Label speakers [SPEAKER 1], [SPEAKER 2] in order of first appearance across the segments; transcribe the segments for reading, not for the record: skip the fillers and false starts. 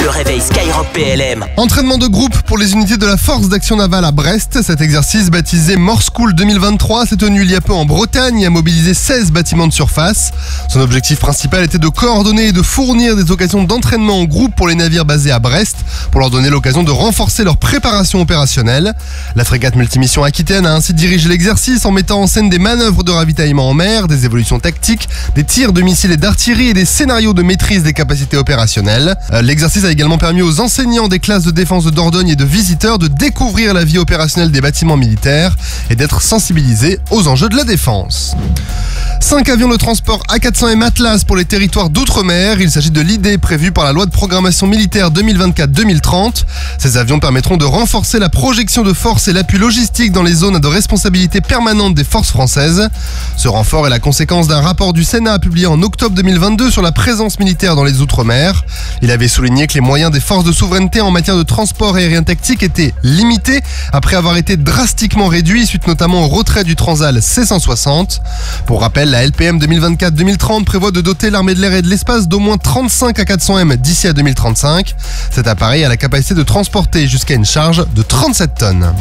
[SPEAKER 1] Le réveil Skyrock PLM.
[SPEAKER 2] Entraînement de groupe pour les unités de la Force d'Action Navale à Brest. Cet exercice, baptisé More School 2023, s'est tenu il y a peu en Bretagne et a mobilisé 16 bâtiments de surface. Son objectif principal était de coordonner et de fournir des occasions d'entraînement en groupe pour les navires basés à Brest, pour leur donner l'occasion de renforcer leur préparation opérationnelle. La frégate multimission Aquitaine a ainsi dirigé l'exercice en mettant en scène des manœuvres de ravitaillement en mer, des évolutions tactiques, des tirs de missiles et d'artillerie et des scénarios de maîtrise des capacités opérationnelles. L'exercice a également permis aux enseignants des classes de défense de Dordogne et de visiteurs de découvrir la vie opérationnelle des bâtiments militaires et d'être sensibilisés aux enjeux de la défense. 5 avions de transport A400M Atlas pour les territoires d'outre-mer. Il s'agit de l'idée prévue par la loi de programmation militaire 2024-2030. Ces avions permettront de renforcer la projection de force et l'appui logistique dans les zones de responsabilité permanente des forces françaises. Ce renfort est la conséquence d'un rapport du Sénat publié en octobre 2022 sur la présence militaire dans les outre-mer. Il avait souligné que les moyens des forces de souveraineté en matière de transport aérien tactique étaient limités après avoir été drastiquement réduits suite notamment au retrait du Transal C-160. Pour rappel, la LPM 2024-2030 prévoit de doter l'armée de l'air et de l'espace d'au moins 35 A400M d'ici à 2035. Cet appareil a la capacité de transporter jusqu'à une charge de 37 tonnes.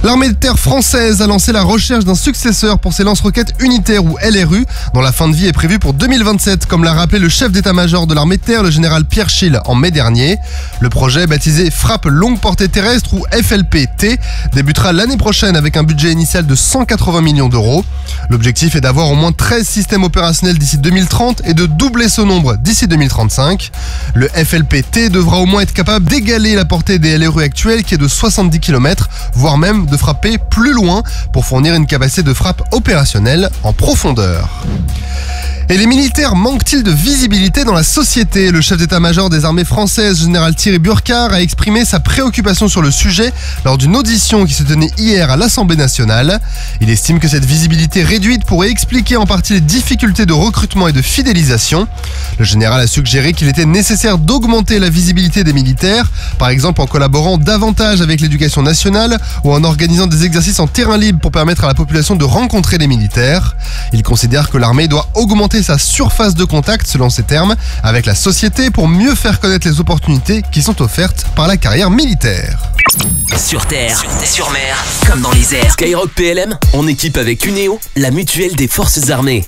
[SPEAKER 2] L'armée de terre française a lancé la recherche d'un successeur pour ses lance-roquettes unitaires ou LRU, dont la fin de vie est prévue pour 2027, comme l'a rappelé le chef d'état-major de l'armée de terre, le général Pierre Schill, en mai dernier. Le projet, baptisé Frappe Longue Portée Terrestre ou FLP-T, débutera l'année prochaine avec un budget initial de 180 millions d'euros. L'objectif est d'avoir au moins 13 systèmes opérationnels d'ici 2030 et de doubler ce nombre d'ici 2035. Le FLP-T devra au moins être capable d'égaler la portée des LRU actuelles qui est de 70 km, voire même de frapper plus loin pour fournir une capacité de frappe opérationnelle en profondeur. Et les militaires manquent-ils de visibilité dans la société ? Le chef d'état-major des armées françaises, général Thierry Burkhardt, a exprimé sa préoccupation sur le sujet lors d'une audition qui se tenait hier à l'Assemblée nationale. Il estime que cette visibilité réduite pourrait expliquer en partie les difficultés de recrutement et de fidélisation. Le général a suggéré qu'il était nécessaire d'augmenter la visibilité des militaires, par exemple en collaborant davantage avec l'éducation nationale ou en organisant des exercices en terrain libre pour permettre à la population de rencontrer les militaires. Il considère que l'armée doit augmenter sa surface de contact, selon ses termes, avec la société pour mieux faire connaître les opportunités qui sont offertes par la carrière militaire.
[SPEAKER 1] Sur terre, sur mer, comme dans les airs. Skyrock PLM, en équipe avec Uneo, la mutuelle des forces armées.